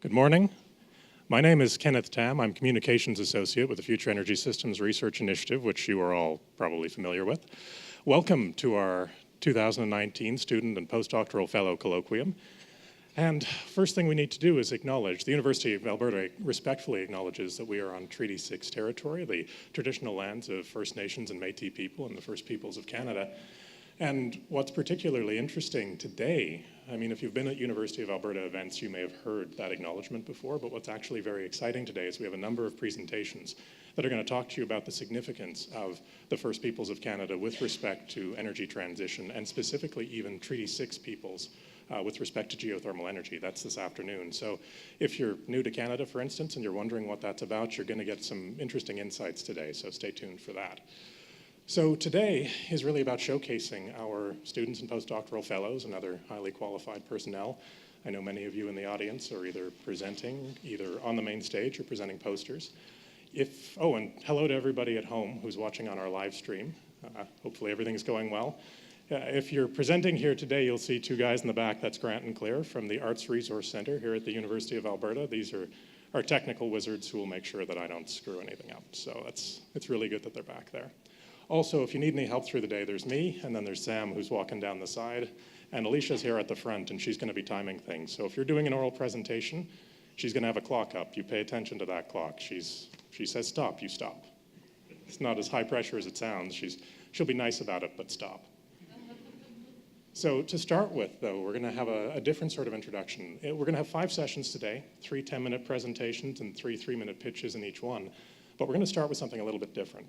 Good morning. My name is Kenneth Tam. I'm Communications Associate with the Future Energy Systems Research Initiative, which you are all probably familiar with. Welcome to our 2019 Student and Postdoctoral Fellow Colloquium. And first thing we need to do is acknowledge, the University of Alberta respectfully acknowledges that we are on Treaty 6 territory, the traditional lands of First Nations and Métis people and the First Peoples of Canada. And what's particularly interesting today, I mean, if you've been at University of Alberta events, you may have heard that acknowledgement before, but what's actually very exciting today is we have a number of presentations that are going to talk to you about the significance of the First Peoples of Canada with respect to energy transition, and specifically even Treaty 6 peoples with respect to geothermal energy. That's this afternoon. So if you're new to Canada, for instance, and you're wondering what that's about, you're going to get some interesting insights today, so stay tuned for that. So today is really about showcasing our students and postdoctoral fellows and other highly qualified personnel. I know many of you in the audience are either presenting, either on the main stage or presenting posters. And hello to everybody at home who's watching on our live stream. Hopefully everything's going well. If you're presenting here today, you'll see two guys in the back. That's Grant and Claire from the Arts Resource Center here at the University of Alberta. These are our technical wizards who will make sure that I don't screw anything up. So it's really good that they're back there. Also, if you need any help through the day, there's me, and then there's Sam, who's walking down the side, and Alicia's here at the front, and she's going to be timing things. So if you're doing an oral presentation, she's going to have a clock up. You pay attention to that clock. She says stop, you stop. It's not as high pressure as it sounds. She'll be nice about it, but stop. So to start with, though, we're going to have a different sort of introduction. We're going to have 5 sessions today, 3 10-minute presentations and 3 3-minute pitches in each one. But we're going to start with something a little bit different.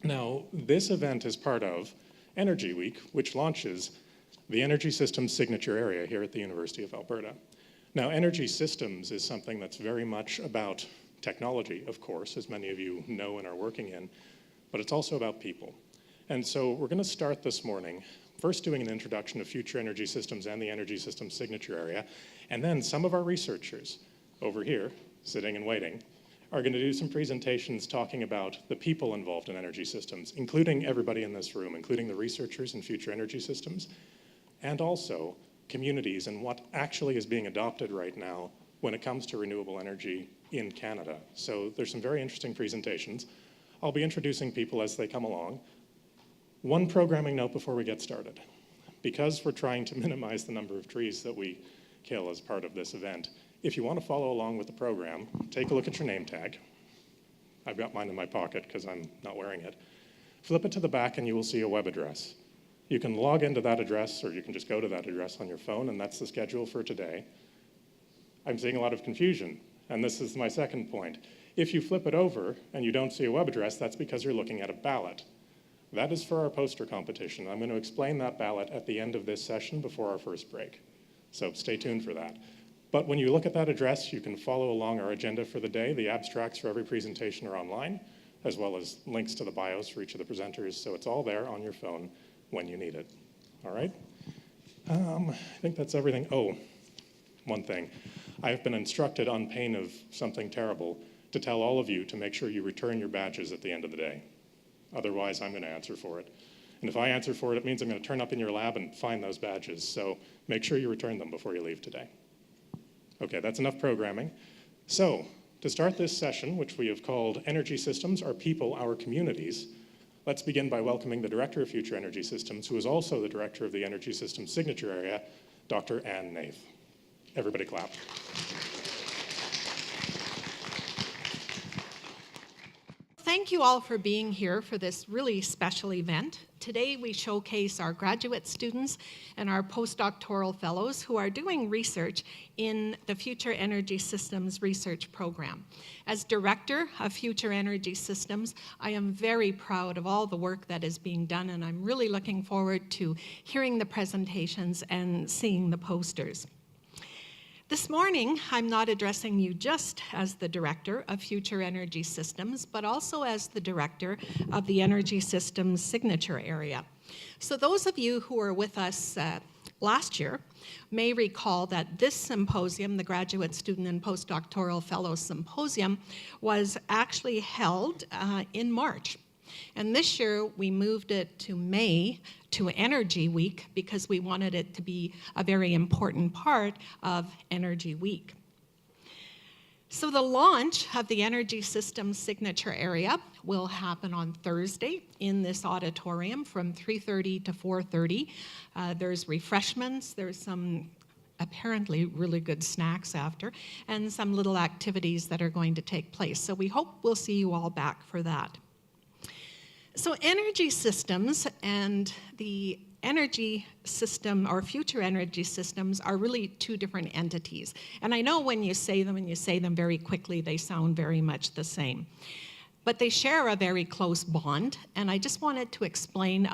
Now, this event is part of Energy Week, which launches the Energy Systems Signature Area here at the University of Alberta. Now, energy systems is something that's very much about technology, of course, as many of you know and are working in, but it's also about people. And so we're going to start this morning first doing an introduction of future energy systems and the Energy Systems Signature Area, and then some of our researchers over here, sitting and waiting, are going to do some presentations talking about the people involved in energy systems, including everybody in this room, including the researchers in future energy systems, and also communities and what actually is being adopted right now when it comes to renewable energy in Canada. So there's some very interesting presentations. I'll be introducing people as they come along. One programming note before we get started. Because we're trying to minimize the number of trees that we kill as part of this event, if you want to follow along with the program, take a look at your name tag. I've got mine in my pocket because I'm not wearing it. Flip it to the back and you will see a web address. You can log into that address or you can just go to that address on your phone, and that's the schedule for today. I'm seeing a lot of confusion, and this is my second point. If you flip it over and you don't see a web address, that's because you're looking at a ballot. That is for our poster competition. I'm going to explain that ballot at the end of this session before our first break. So stay tuned for that. But when you look at that address, you can follow along our agenda for the day. The abstracts for every presentation are online, as well as links to the bios for each of the presenters. So it's all there on your phone when you need it. All right? I think that's everything. Oh, one thing. I have been instructed on pain of something terrible to tell all of you to make sure you return your badges at the end of the day. Otherwise, I'm going to answer for it. And if I answer for it, it means I'm going to turn up in your lab and find those badges. So make sure you return them before you leave today. Okay, that's enough programming. So, to start this session, which we have called Energy Systems, Our People, Our Communities, let's begin by welcoming the Director of Future Energy Systems, who is also the Director of the Energy Systems Signature Area, Dr. Ann Nath. Everybody clap. Thank you all for being here for this really special event. Today we showcase our graduate students and our postdoctoral fellows who are doing research in the Future Energy Systems Research Program. As Director of Future Energy Systems, I am very proud of all the work that is being done, and I'm really looking forward to hearing the presentations and seeing the posters. This morning, I'm not addressing you just as the Director of Future Energy Systems, but also as the Director of the Energy Systems Signature Area. So those of you who were with us last year may recall that this symposium, the Graduate Student and Postdoctoral Fellows Symposium, was actually held in March. And this year, we moved it to May to Energy Week because we wanted it to be a very important part of Energy Week. So the launch of the Energy Systems Signature Area will happen on Thursday in this auditorium from 3:30 to 4:30. There's refreshments, there's some apparently really good snacks after, and some little activities that are going to take place. So we hope we'll see you all back for that. So energy systems and the energy system or future energy systems are really two different entities. And I know when you say them and you say them very quickly, they sound very much the same. But they share a very close bond, and I just wanted to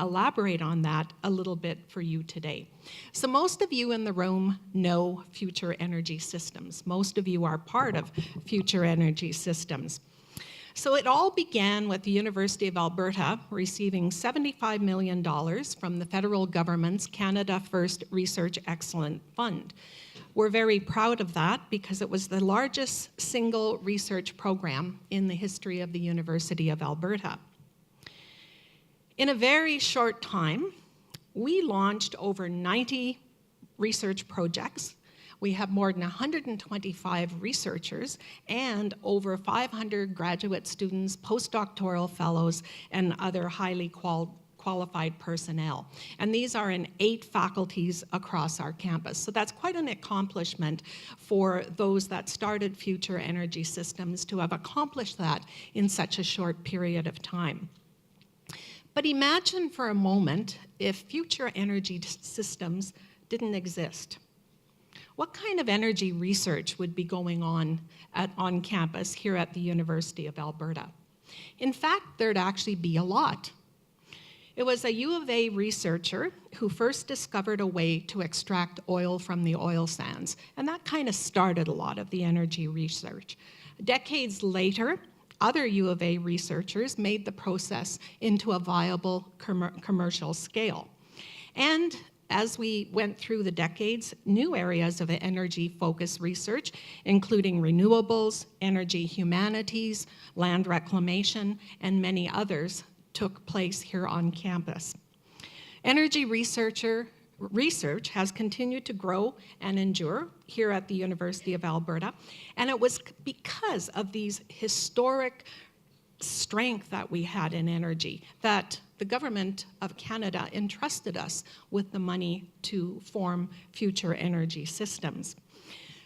elaborate on that a little bit for you today. So most of you in the room know future energy systems. Most of you are part of future energy systems. So it all began with the University of Alberta receiving $75 million from the federal government's Canada First Research Excellence Fund. We're very proud of that because it was the largest single research program in the history of the University of Alberta. In a very short time, we launched over 90 research projects. We have more than 125 researchers and over 500 graduate students, postdoctoral fellows, and other highly qualified personnel. And these are in 8 faculties across our campus. So that's quite an accomplishment for those that started Future Energy Systems to have accomplished that in such a short period of time. But imagine for a moment if Future Energy Systems didn't exist. What kind of energy research would be going on campus here at the University of Alberta? In fact, there'd actually be a lot. It was a U of A researcher who first discovered a way to extract oil from the oil sands, and that kind of started a lot of the energy research. Decades later, other U of A researchers made the process into a viable commercial scale. And as we went through the decades, new areas of energy-focused research, including renewables, energy humanities, land reclamation, and many others, took place here on campus. Energy research has continued to grow and endure here at the University of Alberta, and it was because of these historic strength that we had in energy that the government of Canada entrusted us with the money to form Future Energy Systems.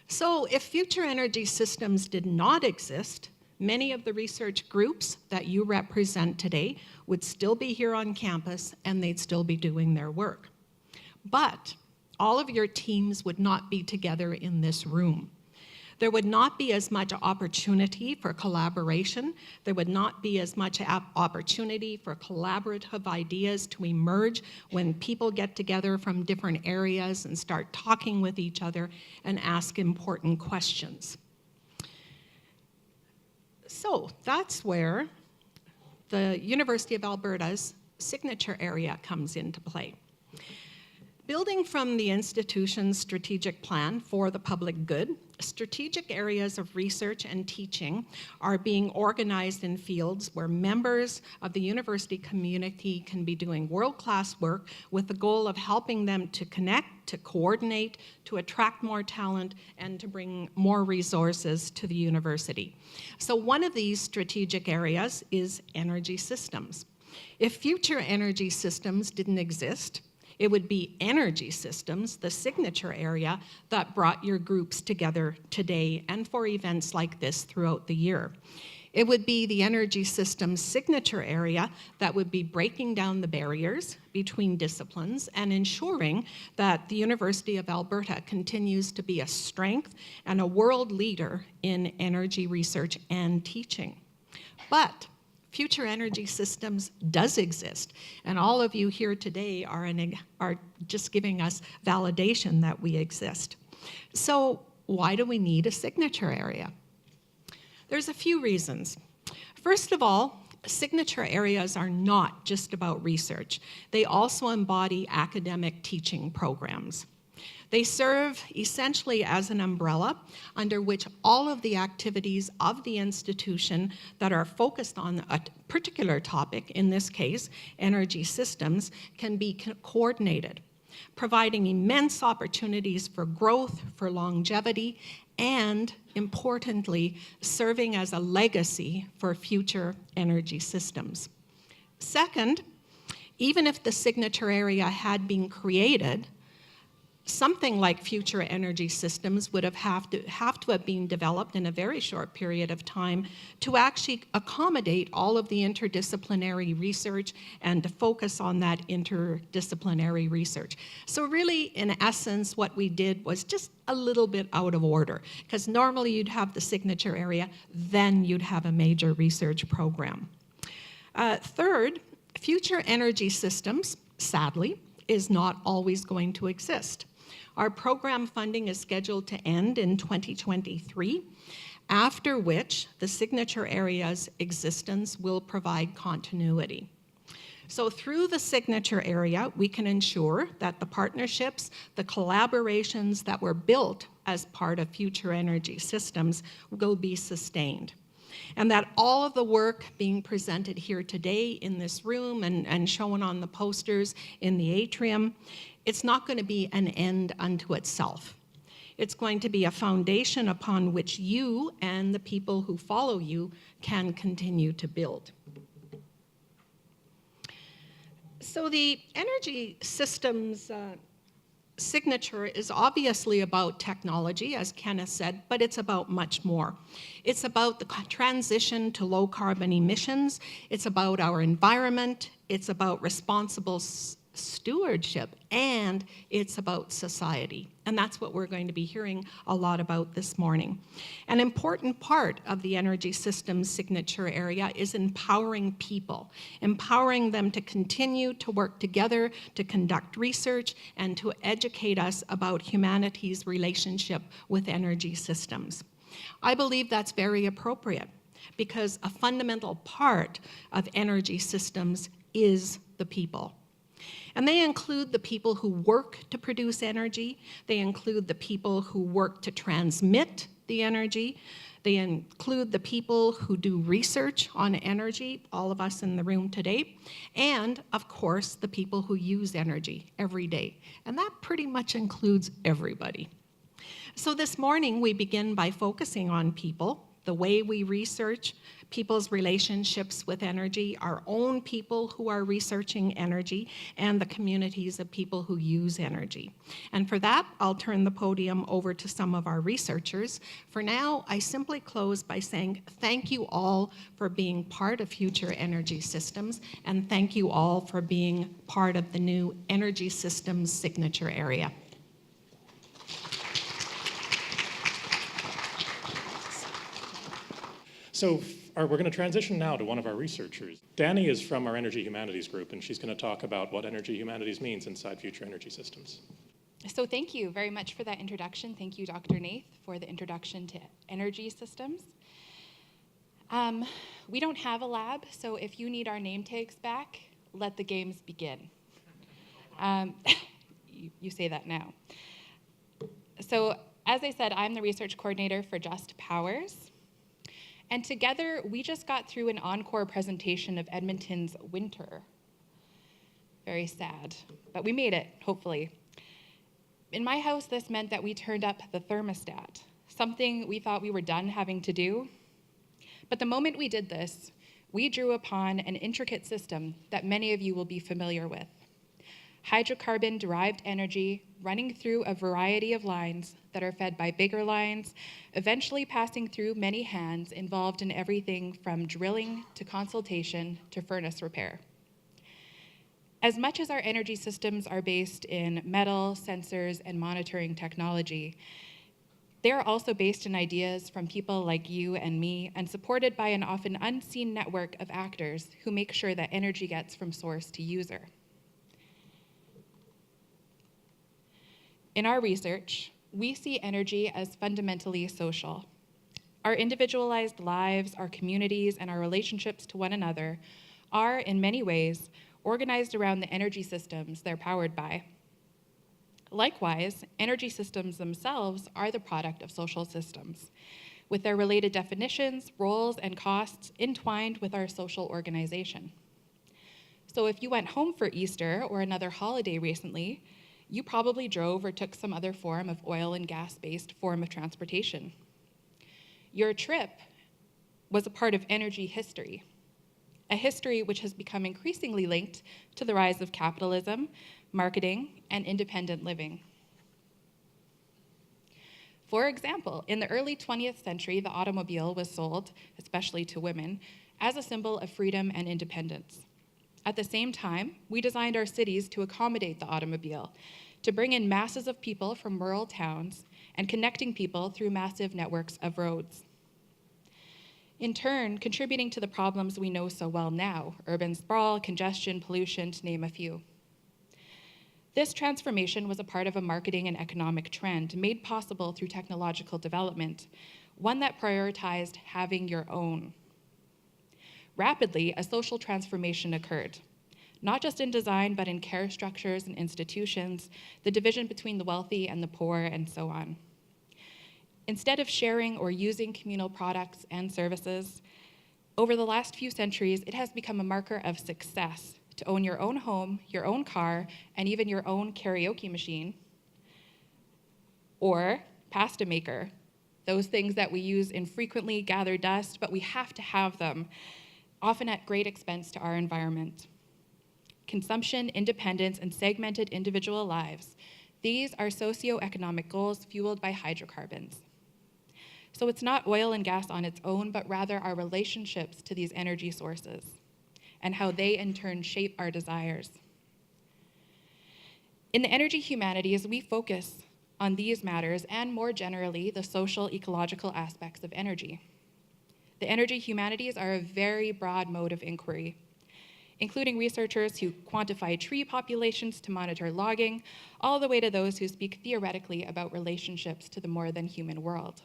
So if Future Energy Systems did not exist, many of the research groups that you represent today would still be here on campus and they'd still be doing their work. But all of your teams would not be together in this room. There would not be as much opportunity for collaboration. There would not be as much opportunity for collaborative ideas to emerge when people get together from different areas and start talking with each other and ask important questions. So that's where the University of Alberta's signature area comes into play. Building from the institution's strategic plan for the public good, strategic areas of research and teaching are being organized in fields where members of the university community can be doing world-class work with the goal of helping them to connect, to coordinate, to attract more talent, and to bring more resources to the university. So one of these strategic areas is energy systems. If Future Energy Systems didn't exist, it would be energy systems, the signature area, that brought your groups together today and for events like this throughout the year. It would be the energy systems signature area that would be breaking down the barriers between disciplines and ensuring that the University of Alberta continues to be a strength and a world leader in energy research and teaching. But Future Energy Systems does exist, and all of you here today are just giving us validation that we exist. So why do we need a signature area? There's a few reasons. First of all, signature areas are not just about research. They also embody academic teaching programs. They serve essentially as an umbrella under which all of the activities of the institution that are focused on a particular topic, in this case, energy systems, can be coordinated, providing immense opportunities for growth, for longevity, and, importantly, serving as a legacy for future energy systems. Second, even if the signature area had been created, something like future energy systems would have to have been developed in a very short period of time to actually accommodate all of the interdisciplinary research and to focus on that interdisciplinary research. So really, in essence, what we did was just a little bit out of order, because normally you'd have the signature area, then you'd have a major research program. Third, future energy systems, sadly, is not always going to exist. Our program funding is scheduled to end in 2023, after which the signature area's existence will provide continuity. So through the signature area, we can ensure that the partnerships, the collaborations that were built as part of future energy systems will be sustained. And that all of the work being presented here today in this room and shown on the posters in the atrium, it's not going to be an end unto itself. It's going to be a foundation upon which you and the people who follow you can continue to build. So the energy systems signature is obviously about technology, as Kenneth said, but it's about much more. It's about the transition to low carbon emissions. It's about our environment. It's about responsible stewardship, and it's about society. And that's what we're going to be hearing a lot about this morning. An important part of the energy systems signature area is empowering people, empowering them to continue to work together, to conduct research, and to educate us about humanity's relationship with energy systems. I believe that's very appropriate, because a fundamental part of energy systems is the people. And they include the people who work to produce energy. They include the people who work to transmit the energy. They include the people who do research on energy, all of us in the room today. And, of course, the people who use energy every day. And that pretty much includes everybody. So this morning, we begin by focusing on people, the way we research, people's relationships with energy, our own people who are researching energy, and the communities of people who use energy. And for that, I'll turn the podium over to some of our researchers. For now, I simply close by saying thank you all for being part of Future Energy Systems, and thank you all for being part of the new Energy Systems signature area. So we're going to transition now to one of our researchers. Danny is from our Energy Humanities group, and she's going to talk about what Energy Humanities means inside future energy systems. So thank you very much for that introduction. Thank you, Dr. Nath, for the introduction to energy systems. We don't have a lab, so if you need our name tags back, let the games begin. You say that now. So as I said, I'm the research coordinator for Just Powers. And together, we just got through an encore presentation of Edmonton's winter. Very sad, but we made it, hopefully. In my house, this meant that we turned up the thermostat, something we thought we were done having to do. But the moment we did this, we drew upon an intricate system that many of you will be familiar with. Hydrocarbon-derived energy running through a variety of lines that are fed by bigger lines, eventually passing through many hands involved in everything from drilling to consultation to furnace repair. As much as our energy systems are based in metal, sensors, and monitoring technology, they are also based in ideas from people like you and me and supported by an often unseen network of actors who make sure that energy gets from source to user. In our research, we see energy as fundamentally social. Our individualized lives, our communities, and our relationships to one another are, in many ways, organized around the energy systems they're powered by. Likewise, energy systems themselves are the product of social systems, with their related definitions, roles, and costs entwined with our social organization. So if you went home for Easter or another holiday recently, you probably drove or took some other form of oil and gas-based form of transportation. Your trip was a part of energy history, a history which has become increasingly linked to the rise of capitalism, marketing, and independent living. For example, in the early 20th century, the automobile was sold, especially to women, as a symbol of freedom and independence. At the same time, we designed our cities to accommodate the automobile, to bring in masses of people from rural towns and connecting people through massive networks of roads. In turn, contributing to the problems we know so well now, urban sprawl, congestion, pollution, to name a few. This transformation was a part of a marketing and economic trend made possible through technological development, one that prioritized having your own. Rapidly, a social transformation occurred, not just in design, but in care structures and institutions, the division between the wealthy and the poor, and so on. Instead of sharing or using communal products and services, over the last few centuries, it has become a marker of success to own your own home, your own car, and even your own karaoke machine, or pasta maker, those things that we use infrequently, gather dust, but we have to have them, often at great expense to our environment. Consumption, independence, and segmented individual lives, these are socioeconomic goals fueled by hydrocarbons. So it's not oil and gas on its own, but rather our relationships to these energy sources and how they in turn shape our desires. In the energy humanities, we focus on these matters and more generally, the social ecological aspects of energy. The energy humanities are a very broad mode of inquiry, including researchers who quantify tree populations to monitor logging, all the way to those who speak theoretically about relationships to the more than human world.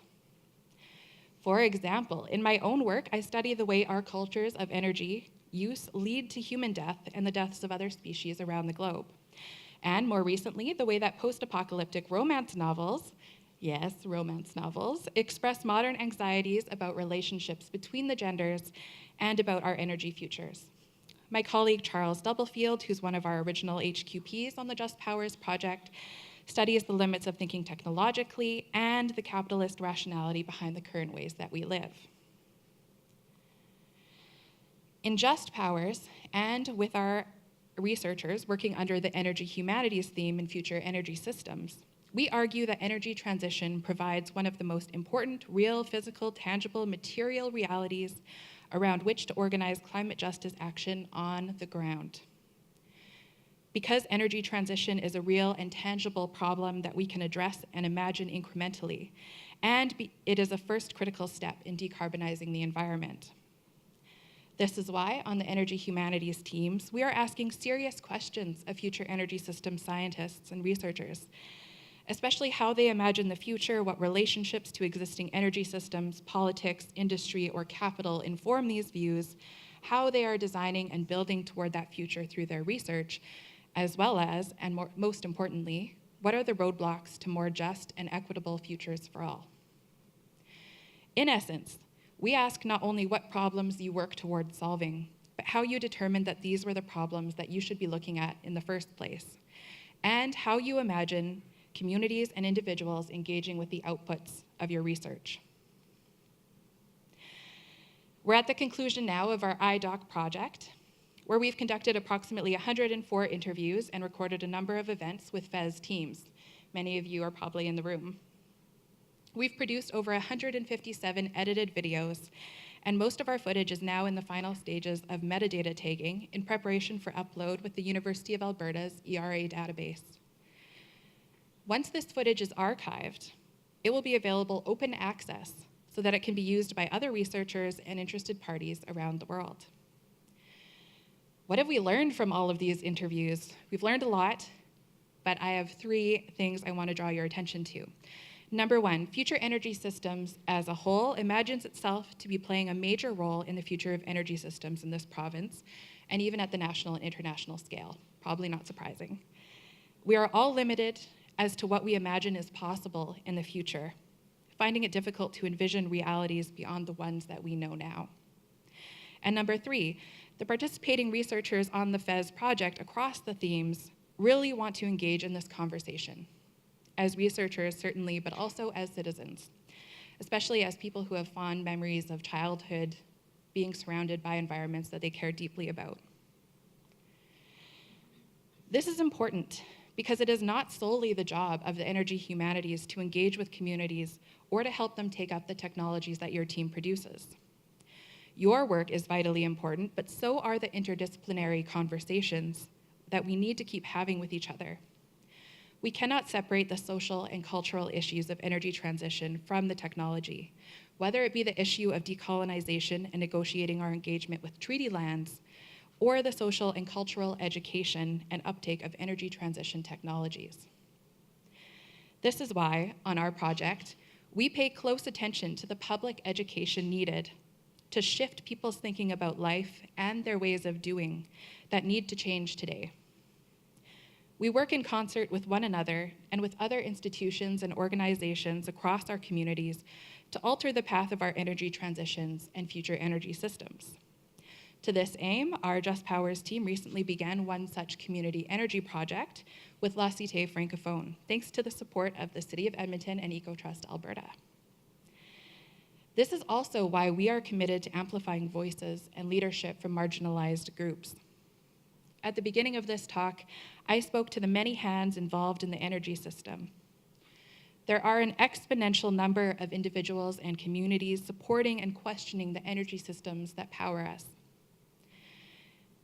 For example, in my own work, I study the way our cultures of energy use lead to human death and the deaths of other species around the globe. And more recently, the way that post-apocalyptic romance novels, yes, romance novels, express modern anxieties about relationships between the genders and about our energy futures. My colleague Charles Doublefield, who's one of our original HQPs on the Just Powers project, studies the limits of thinking technologically and the capitalist rationality behind the current ways that we live. In Just Powers, and with our researchers working under the energy humanities theme in future energy systems, we argue that energy transition provides one of the most important real, physical, tangible, material realities around which to organize climate justice action on the ground. Because energy transition is a real and tangible problem that we can address and imagine incrementally, and it is a first critical step in decarbonizing the environment. This is why, on the energy humanities teams, we are asking serious questions of future energy system scientists and researchers, especially how they imagine the future, what relationships to existing energy systems, politics, industry, or capital inform these views, how they are designing and building toward that future through their research, as well as, and most importantly, what are the roadblocks to more just and equitable futures for all? In essence, we ask not only what problems you work toward solving, but how you determined that these were the problems that you should be looking at in the first place, and how you imagine communities and individuals engaging with the outputs of your research. We're at the conclusion now of our iDoc project, where we've conducted approximately 104 interviews and recorded a number of events with FES teams. Many of you are probably in the room. We've produced over 157 edited videos, and most of our footage is now in the final stages of metadata tagging in preparation for upload with the University of Alberta's ERA database. Once this footage is archived, it will be available open access so that it can be used by other researchers and interested parties around the world. What have we learned from all of these interviews? We've learned a lot, but I have 3 things I want to draw your attention to. Number 1, future energy systems as a whole imagines itself to be playing a major role in the future of energy systems in this province, and even at the national and international scale. Probably not surprising. We are all limited as to what we imagine is possible in the future, finding it difficult to envision realities beyond the ones that we know now. And number 3, the participating researchers on the FES project across the themes really want to engage in this conversation, as researchers certainly, but also as citizens, especially as people who have fond memories of childhood being surrounded by environments that they care deeply about. This is important because it is not solely the job of the energy humanities to engage with communities or to help them take up the technologies that your team produces. Your work is vitally important, but so are the interdisciplinary conversations that we need to keep having with each other. We cannot separate the social and cultural issues of energy transition from the technology, whether it be the issue of decolonization and negotiating our engagement with treaty lands, or the social and cultural education and uptake of energy transition technologies. This is why, on our project, we pay close attention to the public education needed to shift people's thinking about life and their ways of doing that need to change today. We work in concert with one another and with other institutions and organizations across our communities to alter the path of our energy transitions and future energy systems. To this aim, our Just Powers team recently began one such community energy project with La Cité Francophone, thanks to the support of the City of Edmonton and EcoTrust Alberta. This is also why we are committed to amplifying voices and leadership from marginalized groups. At the beginning of this talk, I spoke to the many hands involved in the energy system. There are an exponential number of individuals and communities supporting and questioning the energy systems that power us.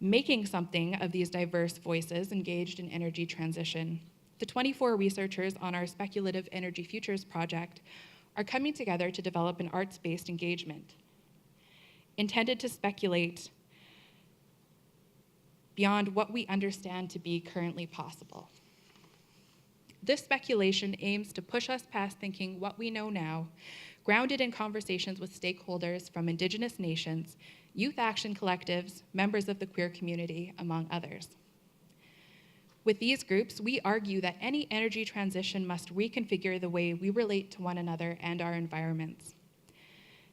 Making something of these diverse voices engaged in energy transition, the 24 researchers on our Speculative Energy Futures project are coming together to develop an arts-based engagement intended to speculate beyond what we understand to be currently possible. This speculation aims to push us past thinking what we know now, grounded in conversations with stakeholders from Indigenous nations, youth action collectives, members of the queer community, among others. With these groups, we argue that any energy transition must reconfigure the way we relate to one another and our environments.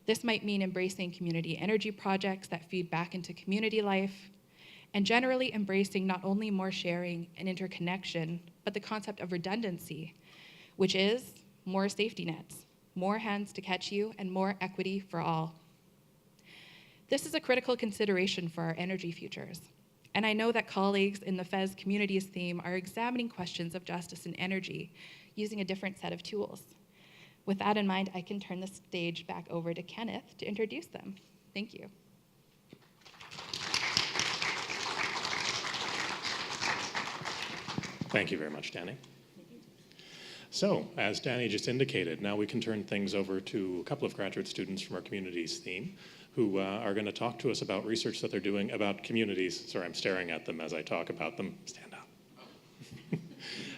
This might mean embracing community energy projects that feed back into community life, and generally embracing not only more sharing and interconnection, but the concept of redundancy, which is more safety nets, more hands to catch you, and more equity for all. This is a critical consideration for our energy futures. And I know that colleagues in the FES Communities theme are examining questions of justice and energy using a different set of tools. With that in mind, I can turn the stage back over to Kenneth to introduce them. Thank you. Thank you very much, Danny. So, as Danny just indicated, now we can turn things over to a couple of graduate students from our Communities theme who are going to talk to us about research that they're doing about communities. Sorry, I'm staring at them as I talk about them. Stand up.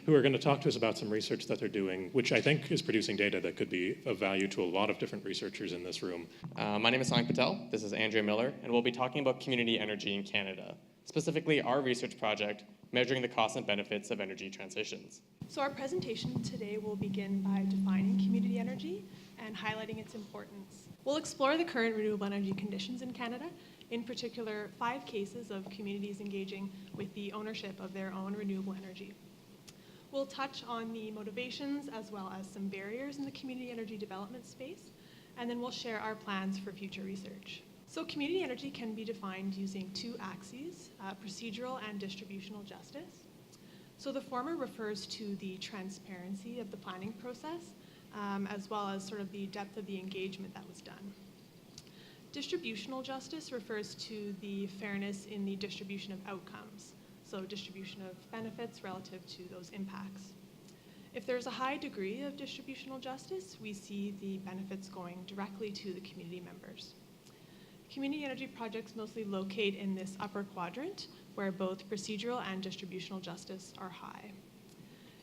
Who are going to talk to us about some research that they're doing, which I think is producing data that could be of value to a lot of different researchers in this room. My name is Sank Patel. This is Andrea Miller, and we'll be talking about community energy in Canada, specifically our research project measuring the costs and benefits of energy transitions. So our presentation today will begin by defining community energy and highlighting its importance. We'll explore the current renewable energy conditions in Canada, in particular 5 cases of communities engaging with the ownership of their own renewable energy. We'll touch on the motivations as well as some barriers in the community energy development space, and then we'll share our plans for future research. So community energy can be defined using 2 axes, procedural and distributional justice. So the former refers to the transparency of the planning process, as well as sort of the depth of the engagement that was done. Distributional justice refers to the fairness in the distribution of outcomes, so distribution of benefits relative to those impacts. If there's a high degree of distributional justice, we see the benefits going directly to the community members. Community energy projects mostly locate in this upper quadrant, where both procedural and distributional justice are high.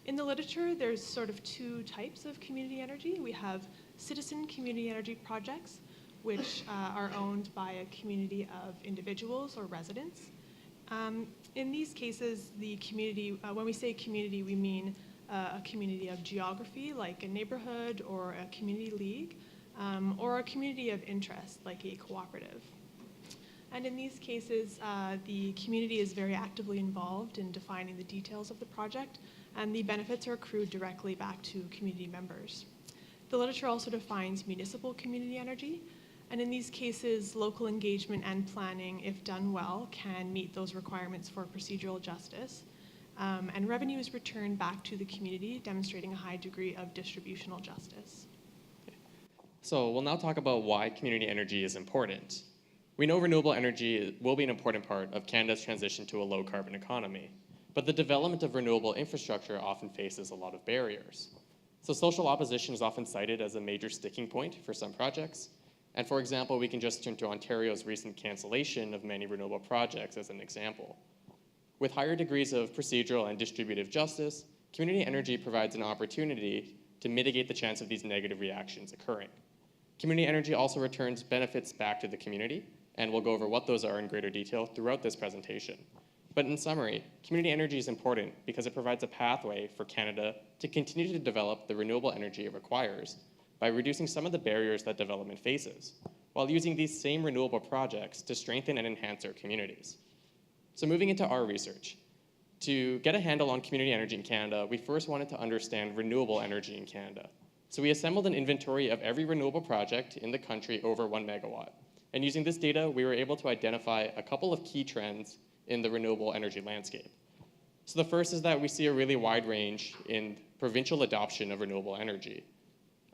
In the literature, there's sort of 2 types of community energy. We have citizen community energy projects, which are owned by a community of individuals or residents. In these cases, the community, when we say community, we mean a community of geography, like a neighborhood or a community league, or a community of interest, like a cooperative. And in these cases, the community is very actively involved in defining the details of the project, and the benefits are accrued directly back to community members. The literature also defines municipal community energy, and in these cases, local engagement and planning, if done well, can meet those requirements for procedural justice, and revenue is returned back to the community, demonstrating a high degree of distributional justice. So we'll now talk about why community energy is important. We know renewable energy will be an important part of Canada's transition to a low-carbon economy, but the development of renewable infrastructure often faces a lot of barriers. So social opposition is often cited as a major sticking point for some projects. And for example, we can just turn to Ontario's recent cancellation of many renewable projects as an example. With higher degrees of procedural and distributive justice, community energy provides an opportunity to mitigate the chance of these negative reactions occurring. Community energy also returns benefits back to the community, and we'll go over what those are in greater detail throughout this presentation. But in summary, community energy is important because it provides a pathway for Canada to continue to develop the renewable energy it requires by reducing some of the barriers that development faces, while using these same renewable projects to strengthen and enhance our communities. So moving into our research, to get a handle on community energy in Canada, we first wanted to understand renewable energy in Canada. So we assembled an inventory of every renewable project in the country over 1 megawatt. And using this data, we were able to identify a couple of key trends in the renewable energy landscape. So the first is that we see a really wide range in provincial adoption of renewable energy.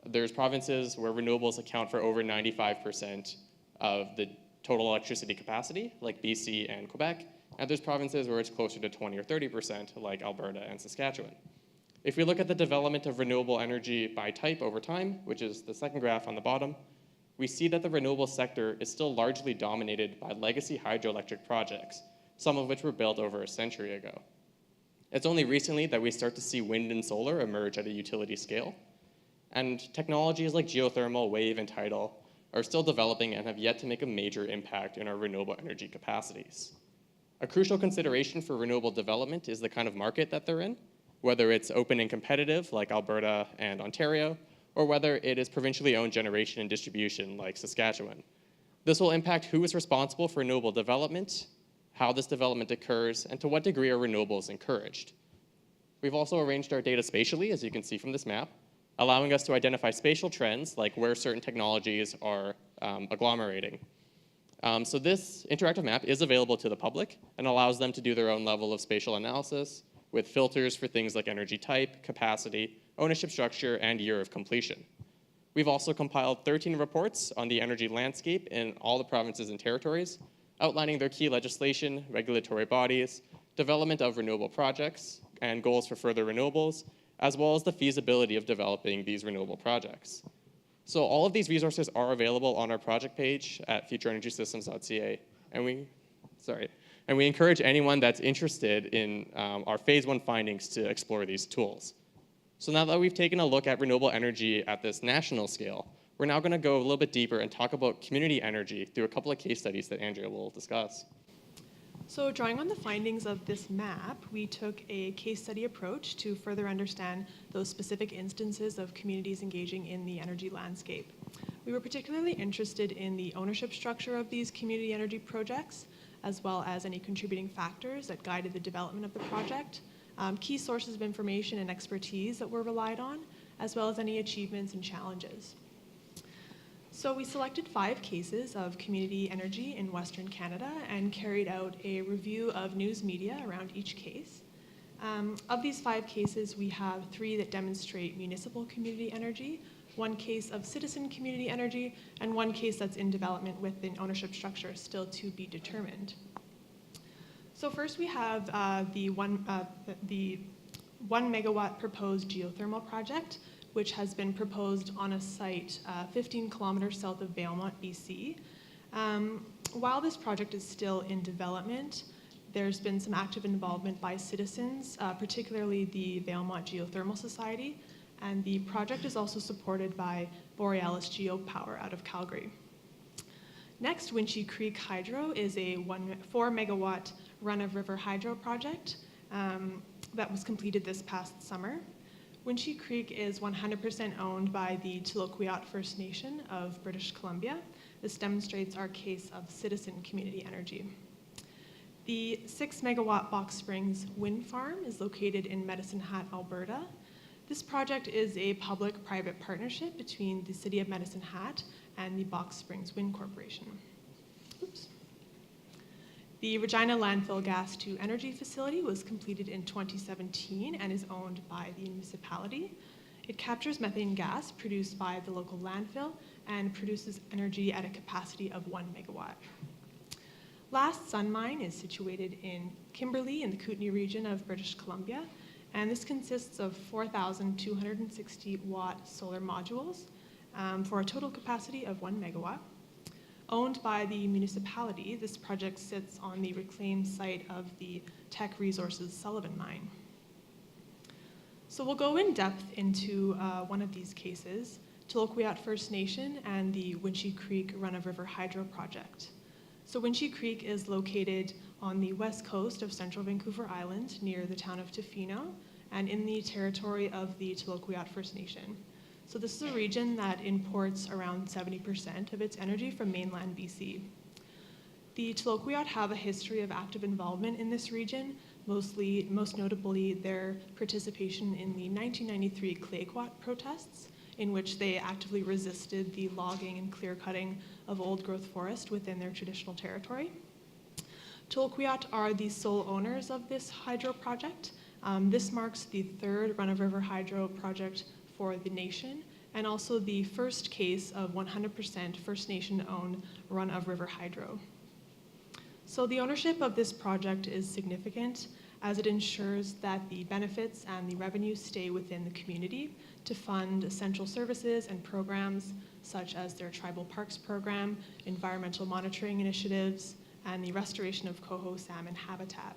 There's provinces where renewables account for over 95% of the total electricity capacity, like BC and Quebec, and there's provinces where it's closer to 20 or 30%, like Alberta and Saskatchewan. If we look at the development of renewable energy by type over time, which is the second graph on the bottom, we see that the renewable sector is still largely dominated by legacy hydroelectric projects, some of which were built over a century ago. It's only recently that we start to see wind and solar emerge at a utility scale, and technologies like geothermal, wave, and tidal are still developing and have yet to make a major impact in our renewable energy capacities. A crucial consideration for renewable development is the kind of market that they're in, whether it's open and competitive like Alberta and Ontario, or whether it is provincially owned generation and distribution like Saskatchewan. This will impact who is responsible for renewable development, how this development occurs, and to what degree are renewables encouraged. We've also arranged our data spatially, as you can see from this map, allowing us to identify spatial trends like where certain technologies are agglomerating. So this interactive map is available to the public and allows them to do their own level of spatial analysis with filters for things like energy type, capacity, ownership structure, and year of completion. We've also compiled 13 reports on the energy landscape in all the provinces and territories, outlining their key legislation, regulatory bodies, development of renewable projects, and goals for further renewables, as well as the feasibility of developing these renewable projects. So all of these resources are available on our project page at futureenergysystems.ca, and we encourage anyone that's interested in our phase 1 findings to explore these tools. So now that we've taken a look at renewable energy at this national scale, we're now going to go a little bit deeper and talk about community energy through a couple of case studies that Andrea will discuss. So drawing on the findings of this map, we took a case study approach to further understand those specific instances of communities engaging in the energy landscape. We were particularly interested in the ownership structure of these community energy projects, as well as any contributing factors that guided the development of the project, key sources of information and expertise that were relied on, as well as any achievements and challenges. So we selected 5 cases of community energy in Western Canada and carried out a review of news media around each case. Of these 5 cases, we have 3 that demonstrate municipal community energy, 1 case of citizen community energy, and 1 case that's in development with an ownership structure still to be determined. So first we have the 1 megawatt proposed geothermal project, which has been proposed on a site 15 kilometers south of Valemount, BC. While this project is still in development, there's been some active involvement by citizens, particularly the Valemount Geothermal Society, and the project is also supported by Borealis Geopower out of Calgary. Next, Winchie Creek Hydro is a 4 megawatt run-of-river hydro project that was completed this past summer. Winchie Creek is 100% owned by the Tloquiat First Nation of British Columbia. This demonstrates our case of citizen community energy. The 6 megawatt Box Springs wind farm is located in Medicine Hat, Alberta. This project is a public-private partnership between the City of Medicine Hat and the Box Springs Wind Corporation. Oops. The Regina Landfill Gas-to-Energy facility was completed in 2017 and is owned by the municipality. It captures methane gas produced by the local landfill and produces energy at a capacity of 1 megawatt. Last Sun Mine is situated in Kimberley in the Kootenay region of British Columbia, and this consists of 4,260 watt solar modules for a total capacity of 1 megawatt. Owned by the municipality, this project sits on the reclaimed site of the Teck Resources Sullivan Mine. So we'll go in depth into one of these cases, Tloquiat First Nation and the Winchie Creek Run-of-River Hydro Project. So Winchie Creek is located on the west coast of central Vancouver Island near the town of Tofino and in the territory of the Tloquiat First Nation. So this is a region that imports around 70% of its energy from mainland BC. The Tloquiat have a history of active involvement in this region, most notably their participation in the 1993 Clayoquot protests, in which they actively resisted the logging and clear-cutting of old-growth forest within their traditional territory. Tloquiat are the sole owners of this hydro project. This marks the third run-of-river hydro project for the nation, and also the first case of 100% First Nation-owned run-of-river hydro. So the ownership of this project is significant as it ensures that the benefits and the revenues stay within the community to fund essential services and programs such as their Tribal Parks program, environmental monitoring initiatives, and the restoration of coho salmon habitat.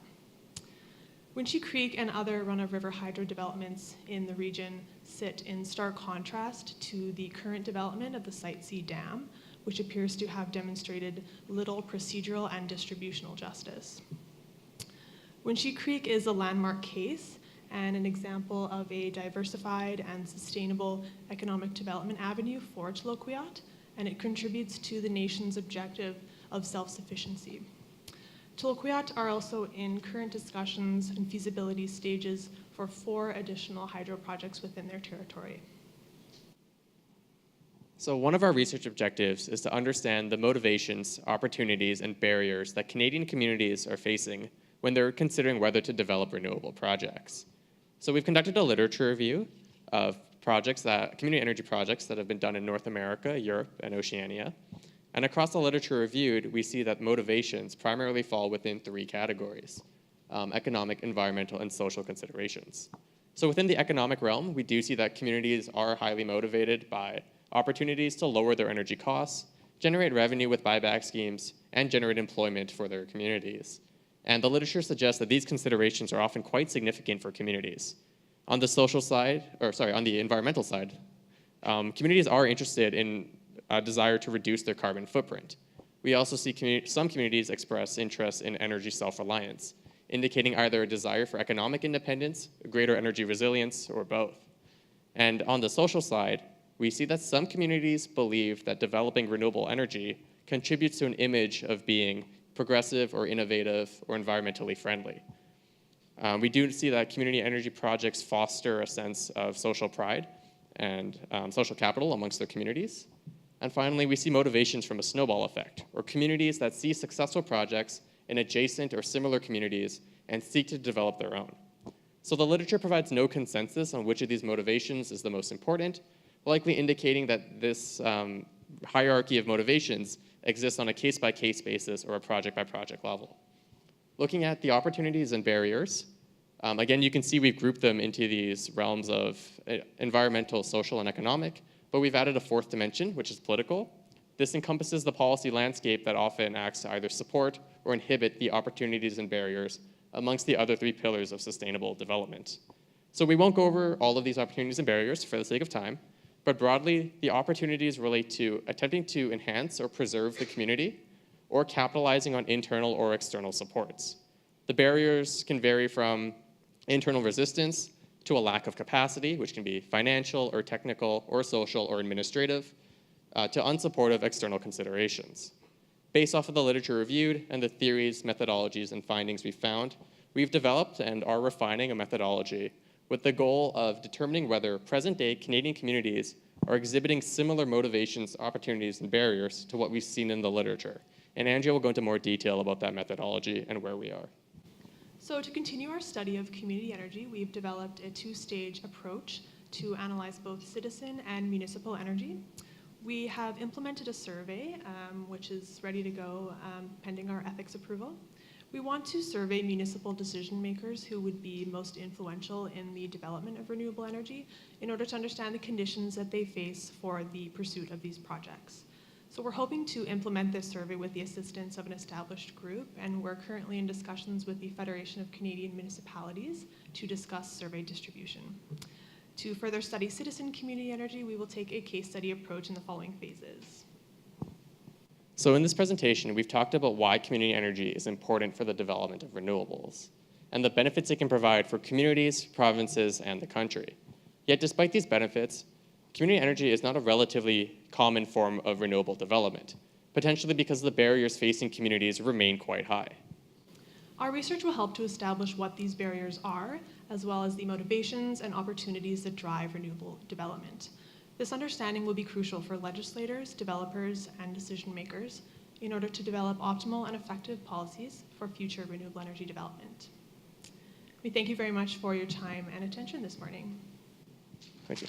Winchie Creek and other run-of-river hydro developments in the region sit in stark contrast to the current development of the Site C Dam, which appears to have demonstrated little procedural and distributional justice. Winchie Creek is a landmark case and an example of a diversified and sustainable economic development avenue for Tloquiat, and it contributes to the nation's objective of self-sufficiency. Tloquiat are also in current discussions and feasibility stages for 4 additional hydro projects within their territory. So one of our research objectives is to understand the motivations, opportunities, and barriers that Canadian communities are facing when they're considering whether to develop renewable projects. So we've conducted a literature review of community energy projects that have been done in North America, Europe, and Oceania. And across the literature reviewed, we see that motivations primarily fall within 3 categories: economic, environmental, and social considerations. So within the economic realm, we do see that communities are highly motivated by opportunities to lower their energy costs, generate revenue with buyback schemes, and generate employment for their communities. And the literature suggests that these considerations are often quite significant for communities. On the on the environmental side, communities are interested in a desire to reduce their carbon footprint. We also see some communities express interest in energy self-reliance, indicating either a desire for economic independence, greater energy resilience, or both. And on the social side, we see that some communities believe that developing renewable energy contributes to an image of being progressive or innovative or environmentally friendly. We do see that community energy projects foster a sense of social pride and social capital amongst their communities. And finally, we see motivations from a snowball effect, or communities that see successful projects in adjacent or similar communities and seek to develop their own. So the literature provides no consensus on which of these motivations is the most important, likely indicating that this hierarchy of motivations exists on a case-by-case basis or a project-by-project level. Looking at the opportunities and barriers, again, you can see we've grouped them into these realms of environmental, social, and economic, but we've added a 4th dimension, which is political. This encompasses the policy landscape that often acts to either support or inhibit the opportunities and barriers amongst the other 3 pillars of sustainable development. So we won't go over all of these opportunities and barriers for the sake of time, but broadly, the opportunities relate to attempting to enhance or preserve the community or capitalizing on internal or external supports. The barriers can vary from internal resistance to a lack of capacity, which can be financial or technical or social or administrative, to unsupportive external considerations. Based off of the literature reviewed and the theories, methodologies, and findings we found, we've developed and are refining a methodology with the goal of determining whether present-day Canadian communities are exhibiting similar motivations, opportunities, and barriers to what we've seen in the literature. And Andrea will go into more detail about that methodology and where we are. So to continue our study of community energy, we've developed a two-stage approach to analyze both citizen and municipal energy. We have implemented a survey, which is ready to go pending our ethics approval. We want to survey municipal decision makers who would be most influential in the development of renewable energy in order to understand the conditions that they face for the pursuit of these projects. So we're hoping to implement this survey with the assistance of an established group, and we're currently in discussions with the Federation of Canadian Municipalities to discuss survey distribution. To further study citizen community energy, we will take a case study approach in the following phases. So in this presentation, we've talked about why community energy is important for the development of renewables and the benefits it can provide for communities, provinces, and the country. Yet despite these benefits, community energy is not a relatively common form of renewable development, potentially because the barriers facing communities remain quite high. Our research will help to establish what these barriers are, as well as the motivations and opportunities that drive renewable development. This understanding will be crucial for legislators, developers, and decision makers in order to develop optimal and effective policies for future renewable energy development. We thank you very much for your time and attention this morning. Thank you.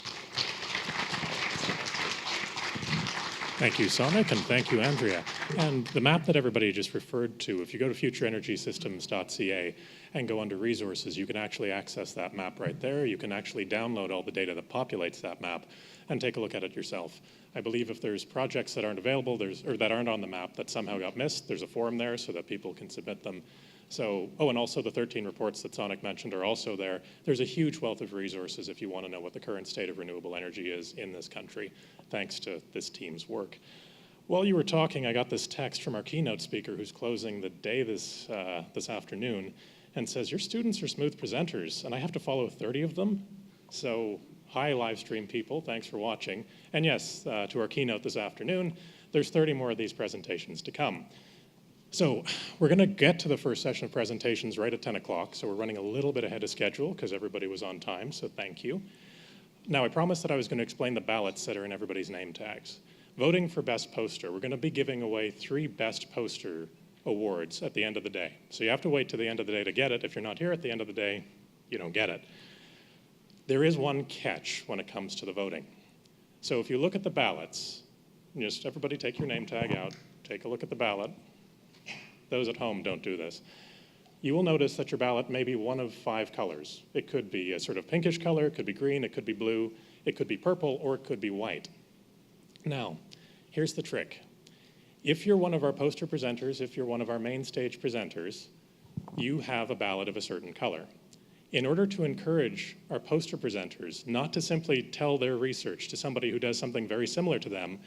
Thank you, Sonic, and thank you, Andrea. And the map that everybody just referred to, if you go to futureenergysystems.ca and go under resources, you can actually access that map right there. You can actually download all the data that populates that map and take a look at it yourself. I believe if there's projects that aren't available, or that aren't on the map that somehow got missed, there's a form there so that people can submit them. So, and also the 13 reports that Sonic mentioned are also there. There's a huge wealth of resources if you want to know what the current state of renewable energy is in this country, thanks to this team's work. While you were talking, I got this text from our keynote speaker who's closing the day this afternoon and says, your students are smooth presenters, and I have to follow 30 of them? So, hi, live stream people, thanks for watching. And yes, to our keynote this afternoon, there's 30 more of these presentations to come. So we're going to get to the first session of presentations right at 10 o'clock, so we're running a little bit ahead of schedule because everybody was on time, so thank you. Now, I promised that I was going to explain the ballots that are in everybody's name tags. Voting for Best Poster, we're going to be giving away 3 Best Poster awards at the end of the day. So you have to wait to the end of the day to get it. If you're not here at the end of the day, you don't get it. There is one catch when it comes to the voting. So if you look at the ballots, just everybody take your name tag out, take a look at the ballot. Those at home don't do this. You will notice that your ballot may be one of 5 colors. It could be a sort of pinkish color, it could be green, it could be blue, it could be purple, or it could be white. Now, here's the trick. If you're one of our poster presenters, if you're one of our main stage presenters, you have a ballot of a certain color. In order to encourage our poster presenters not to simply tell their research to somebody who does something very similar to them,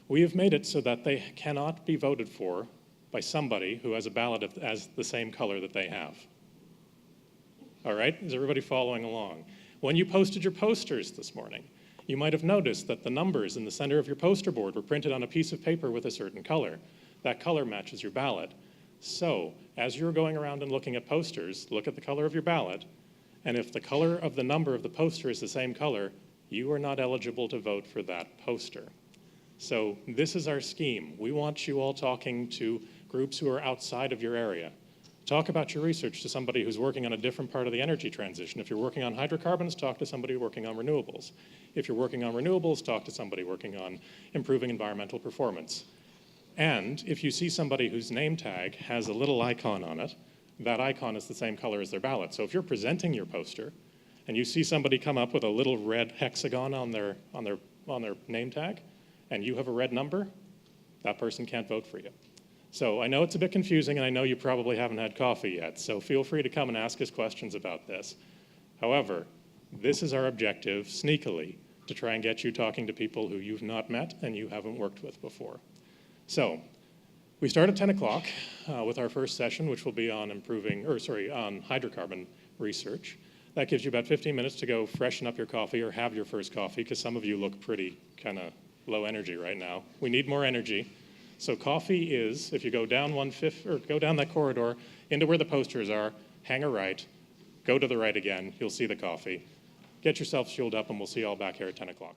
we have made it so that they cannot be voted for by somebody who has a ballot as the same color that they have. All right, is everybody following along? When you posted your posters this morning, you might have noticed that the numbers in the center of your poster board were printed on a piece of paper with a certain color. That color matches your ballot. So, as you're going around and looking at posters, look at the color of your ballot, and if the color of the number of the poster is the same color, you are not eligible to vote for that poster. So this is our scheme. We want you all talking to groups who are outside of your area. Talk about your research to somebody who's working on a different part of the energy transition. If you're working on hydrocarbons, talk to somebody working on renewables. If you're working on renewables, talk to somebody working on improving environmental performance. And if you see somebody whose name tag has a little icon on it, that icon is the same color as their ballot. So if you're presenting your poster and you see somebody come up with a little red hexagon on their name tag, and you have a red number, that person can't vote for you. So I know it's a bit confusing, and I know you probably haven't had coffee yet, so feel free to come and ask us questions about this. However, this is our objective, sneakily, to try and get you talking to people who you've not met and you haven't worked with before. So we start at 10 o'clock with our first session, which will be on on hydrocarbon research. That gives you about 15 minutes to go freshen up your coffee or have your first coffee, because some of you look pretty kind of low energy right now. We need more energy. So coffee is, if you go down go down that corridor into where the posters are, hang a right, go to the right again, you'll see the coffee. Get yourself fueled up, and we'll see you all back here at 10 o'clock.